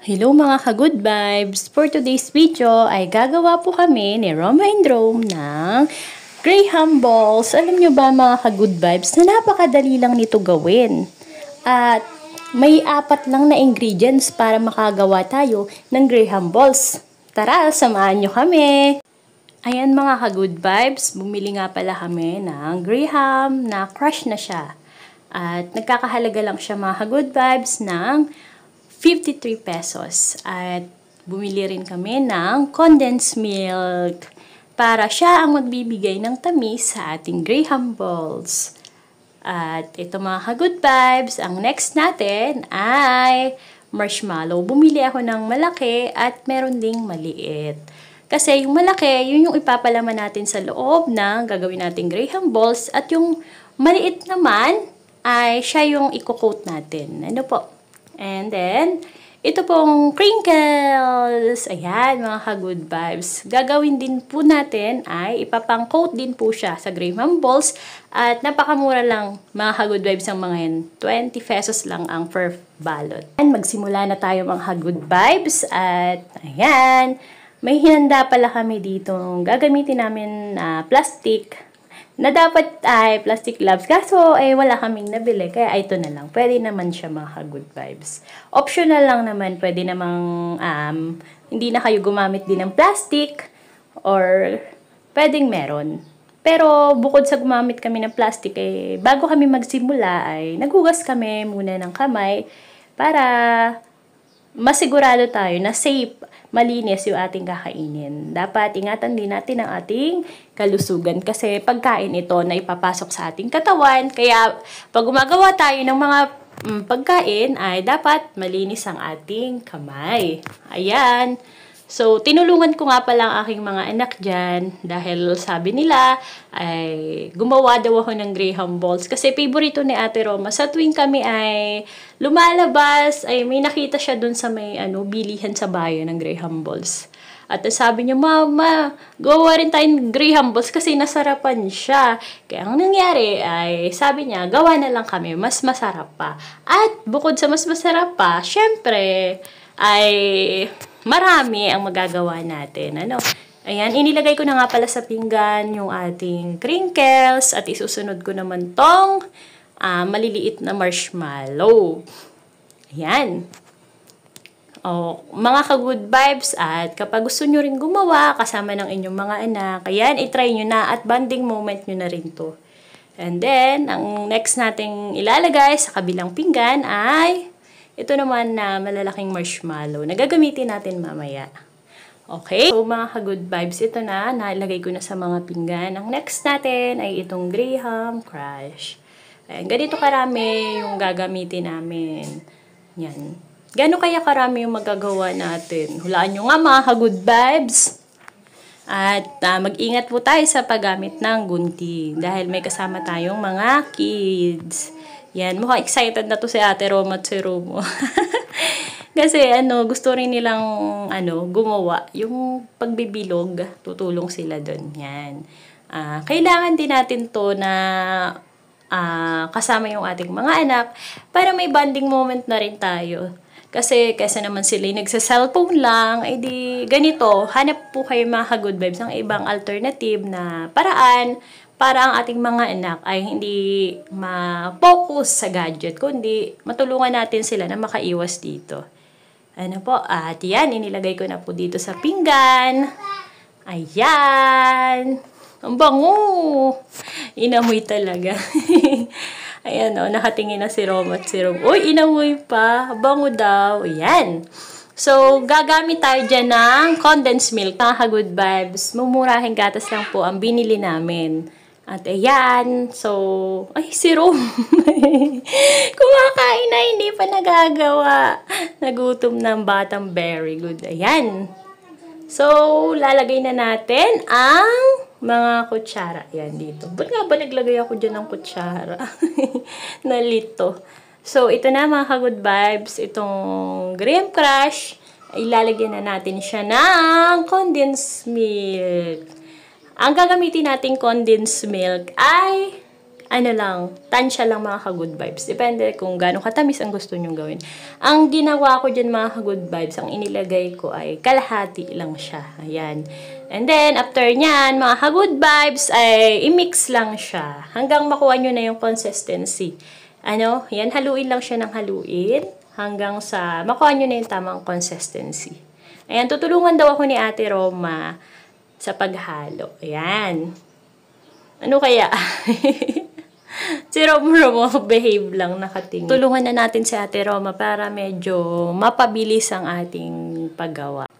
Hello mga ka-good vibes! For today's video ay gagawa po kami ni Roma and Rome ng Graham Balls. Alam nyo ba mga ka-good vibes na napakadali lang nito gawin. At may 4 lang na ingredients para makagawa tayo ng Graham Balls. Tara, samahan nyo kami! Ayan mga ka-good vibes, bumili nga pala kami ng Graham na crush na siya. At nagkakahalaga lang siya mga ka-good vibes ng 53 pesos. At bumili rin kami ng condensed milk para siya ang magbibigay ng tamis sa ating Graham Balls. At ito mga ka-good vibes, ang next natin ay marshmallow. Bumili ako ng malaki at meron ding maliit. Kasi yung malaki, yun yung ipapalaman natin sa loob ng gagawin nating Graham Balls. At yung maliit naman ay siya yung i-coat natin. Ano po? And then, ito pong crinkles. Ayan, mga ka-good vibes. Gagawin din po natin ay ipapang-coat din po siya sa Graham Balls. At napakamura lang, mga ka-good vibes, ang mga yan. 20 pesos lang ang per balot. And magsimula na tayo mga ka-good vibes. At ayan, may hinanda pala kami dito. Gagamitin namin na plastic na dapat ay plastic gloves. Kaso, wala kaming nabili. Kaya ito na lang. Pwede naman siya mga good vibes. Optional lang naman. Pwede namang hindi na kayo gumamit din ng plastic or pwedeng meron. Pero bukod sa gumamit kami ng plastic, bago kami magsimula ay naghugas kami muna ng kamay para masigurado tayo na safe, malinis yung ating kakainin. Dapat ingatan din natin ang ating kalusugan kasi pagkain ito na ipapasok sa ating katawan. Kaya pag gumagawa tayo ng mga pagkain ay dapat malinis ang ating kamay. Ayan. So, tinulungan ko nga pala ang aking mga anak dyan dahil sabi nila ay gumawa daw ako ng Graham Balls kasi favorito ni Ate Roma. Sa tuwing kami ay lumalabas, ay may nakita siya dun sa may bilihan sa bayan ng Graham Balls. At sabi niya, Mama, gawa rin tayong Graham Balls kasi nasarapan siya. Kaya ang nangyari ay sabi niya, gawa na lang kami, mas masarap pa. At bukod sa mas masarap pa, syempre ay marami ang magagawa natin. Ayan, inilagay ko na nga pala sa pinggan yung ating crinkles at isusunod ko naman tong maliliit na marshmallow. Ayan. Mga ka-good vibes at kapag gusto nyo rin gumawa kasama ng inyong mga anak, ayan, itry nyo na at bonding moment nyo na rin to. And then, ang next nating ilalagay sa kabilang pinggan ay ito naman na malalaking marshmallow na gagamitin natin mamaya. Okay? So, mga ka-good vibes, ito na. Nalagay ko na sa mga pinggan. Ang next natin ay itong Graham Crush. Ayan, ganito karami yung gagamitin namin. Yan. Gano'n kaya karami yung magagawa natin? Hulaan nyo nga mga ka-good vibes. At mag-ingat po tayo sa paggamit ng gunting. Dahil may kasama tayong mga kids. Yan, mukhang excited na to si Ate Roma at si Romo. Kasi gusto rin nilang gumawa. Yung pagbibilog, tutulong sila doon. Yan. Kailangan din natin to na kasama yung ating mga anak para may bonding moment na rin tayo. Kasi kaysa naman sila nagsa-cellphone lang, di ganito, hanap po kayo mga good vibes ng ibang alternative na paraan para ang ating mga anak ay hindi ma-focus sa gadget, kundi matulungan natin sila na makaiwas dito. At yan, inilagay ko na po dito sa pinggan. Ayan. Ang bango. Inamoy talaga. Ayan nakatingin na si Roma at si Roma. Uy, inamoy pa. Bango daw. Ayan. So, gagamit tayo dyan ng condensed milk. Mga good vibes, mumurahing gatas lang po ang binili namin. At ayan, so, si Rome. Kumakain na, hindi pa nagagawa. Nagutom ng batang very good. Ayan. So, lalagay na natin ang mga kutsara. Ayan, dito. Ba't nga ba naglagay ako dyan ng kutsara? Nalito. So, ito na mga ka-good vibes. Itong Graham Crush, ilalagyan na natin siya ng condensed milk. Ang gagamitin nating condensed milk ay ano lang, tansya lang mga ka-good vibes. Depende kung gaano katamis ang gusto nyong gawin. Ang ginawa ko dyan mga ka-good vibes, ang inilagay ko ay kalahati lang siya. Ayan. And then, after nyan, mga ka-good vibes, ay i-mix lang siya. Hanggang makuha nyo na yung consistency. Ano, yan, haluin lang siya ng haluin. Hanggang sa makuha nyo na yung tamang consistency. Ayan, tutulungan daw ako ni Ate Roma sa paghalo. Ayan. Ano kaya? Si Roma behave lang nakatingin. Tulungan na natin si Ate Roma para medyo mapabilis ang ating paggawa.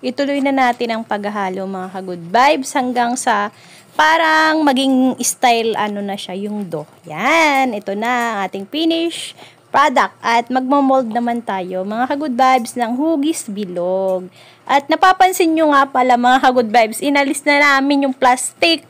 Ituloy na natin ang paghahalo mga ka-good vibes hanggang sa parang maging style ano na siya yung dough. Yan, ito na ang ating finish product at magmo-mold naman tayo mga ka-good vibes ng hugis bilog. At napapansin nyo nga pala mga ka-good vibes, inalis na namin yung plastic.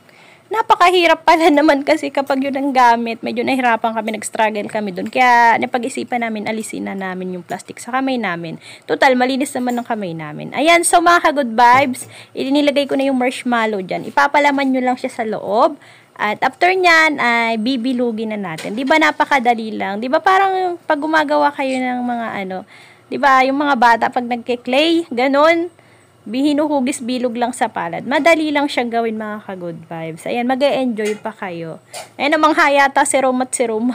Napakahirap pala naman kasi kapag yun ang gamit, medyo nahirapan kami, nag-struggle kami doon. Kaya napag-isipan namin, alisin na namin yung plastic sa kamay namin. Total, malinis naman ng kamay namin. Ayan, so mga ka-good vibes, inilagay ko na yung marshmallow dyan. Ipapalaman nyo lang siya sa loob. At after nyan, ay bibilugin na natin. Di ba napakadali lang? Di ba parang pag gumagawa kayo ng mga ano, di ba yung mga bata pag nagke-clay, ganun. Hinuhugis bilog lang sa palad. Madali lang siyang gawin mga ka-good vibes. Ayan, mag-e-enjoy pa kayo. Ayan, namang hayata si Rome at si Rome.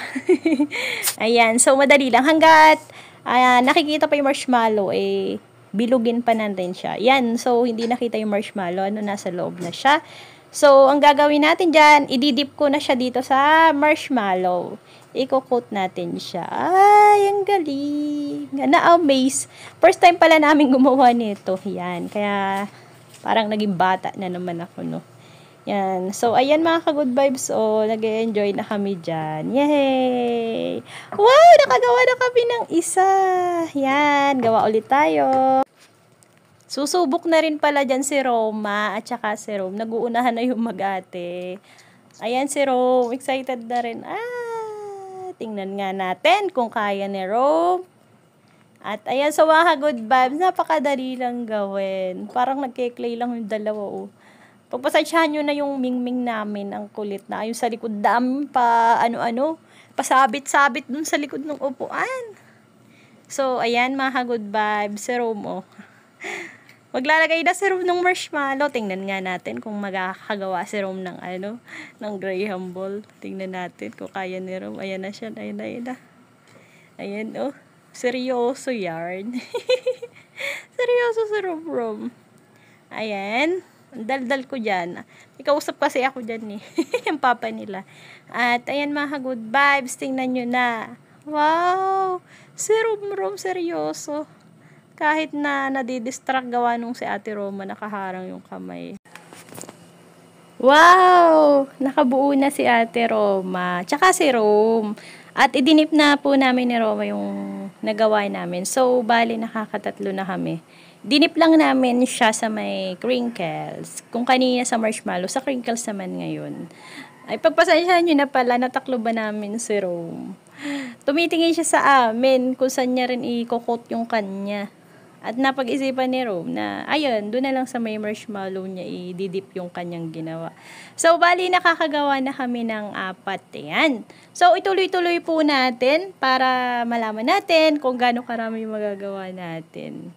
Ayan, so madali lang. Hanggat nakikita pa yung marshmallow, eh, bilugin pa natin siya. Ayan, so hindi nakita yung marshmallow. Ano, nasa loob na siya. So, ang gagawin natin dyan, ididip ko na siya dito sa marshmallow. Iko-coat natin siya. Ay, ang galing. Na-amaze. First time pala namin gumawa nito. Yan. Kaya, parang naging bata na naman ako, no? Yan. So, ayan mga ka-good vibes. Oh, nag-enjoy na kami dyan. Yay! Wow! Nakagawa na kami ng isa. Yan. Gawa ulit tayo. Susubok na rin pala dyan si Roma at saka si Rome. Nag-uunahan na yung mag-ate. Ayan si Rome. Excited na rin. Tingnan nga natin kung kaya ni Rome. At ayan, so mga good vibes, napakadali lang gawin. Parang nagke-clay lang yung dalawa. Pagpasensyahan nyo na yung mingming namin. Ang kulit na. Yung sa likod dam pa ano-ano. Pasabit-sabit dun sa likod ng upuan. So, ayan mga good vibes. Si Rome, maglalagay na si Rome ng marshmallow. Tingnan nga natin kung magkakagawa si Rome ng ng Graham ball. Tingnan natin kung kaya ni Rome. Ayan na siya. Ayan na. Ayan, oh. Seryoso yarn. Seryoso si Rome. Ayan. Ang daldal ko dyan. May kausap kasi ako dyan eh. Yung papa nila. At ayan mga good vibes. Tingnan nyo na. Wow. Si Rome seryoso. Kahit na nadidistract gawa nung si Ate Roma, nakaharang yung kamay. Wow! Nakabuo na si Ate Roma. Tsaka si Rome. At idinip na po namin ni Roma yung nagawa namin. So, bali nakakatatlo na kami. Dinip lang namin siya sa may crinkles. Kung kanina sa marshmallow, sa crinkles naman ngayon. Ay, pagpasensyahan nyo na pala, nataklo ba namin si Rome. Tumitingin siya sa amin kung saan niya rin i-coat yung kanya. At napag-isipan ni Rome na, ayun, doon na lang sa may marshmallow niya i-dip yung kanyang ginawa. So, bali nakakagawa na kami ng 4. Yan. So, ituloy-tuloy po natin para malaman natin kung gaano karami yung magagawa natin.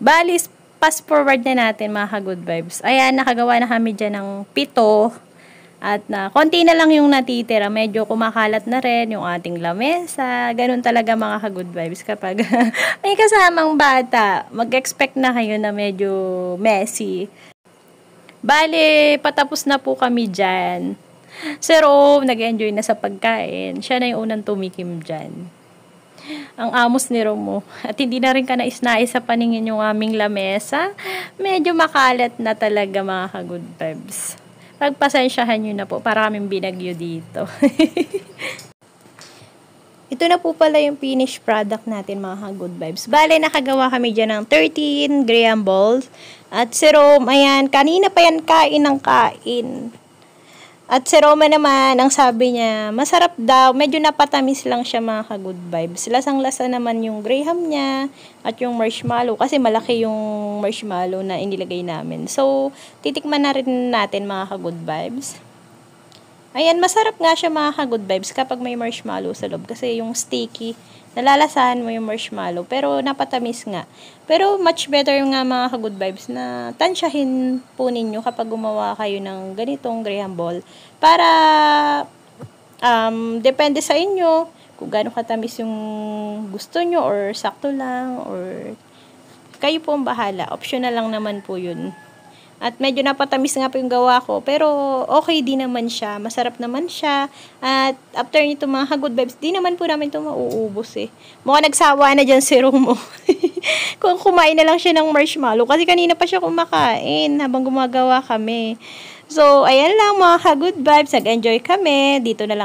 Bali, fast forward na natin mga ka-good vibes. Ayan, nakagawa na kami dyan ng 7. At konti na lang yung natitira. Medyo kumakalat na rin yung ating lamesa. Ganun talaga mga ka-good vibes kapag may kasamang bata. Mag-expect na kayo na medyo messy. Bale, patapos na po kami dyan. Si Rome, nag-enjoy na sa pagkain. Siya na yung unang tumikim dyan. Ang amos ni Rome. At hindi na rin ka nais-nais sa paningin yung aming lamesa. Medyo makalat na talaga mga ka-good vibes. Pagpasensyahan nyo na po para kaming binagyo dito. Ito na po pala yung finished product natin mga good vibes. Bale, nakagawa kami dyan ng 13 Graham balls. At si Rome, ayan, kanina pa yan kain ng kain. At si Roma naman, ang sabi niya, masarap daw. Medyo napatamis lang siya mga ka-good vibes. Lasang-lasa naman yung Graham niya at yung marshmallow. Kasi malaki yung marshmallow na inilagay namin. So, titikman na rin natin mga ka-good vibes. Ayan, masarap nga siya mga ka-good vibes kapag may marshmallow sa loob. Kasi yung sticky, nalalasahan mo yung marshmallow. Pero napatamis nga. Pero much better nga mga ka-good vibes na tansyahin po ninyo kapag gumawa kayo ng ganitong graham ball. Para depende sa inyo kung gaano katamis yung gusto nyo or sakto lang or kayo po ang bahala. Optional lang naman po yun. At medyo napatamis nga po yung gawa ko. Pero okay din naman siya. Masarap naman siya. At after nito mga good vibes, di naman po namin ito mauubos eh. Mukhang nagsawa na dyan si Romo. Kung kumain na lang siya ng marshmallow. Kasi kanina pa siya kumakain habang gumagawa kami. So, ayan lang mga good vibes. Nag-enjoy kami. Dito na lang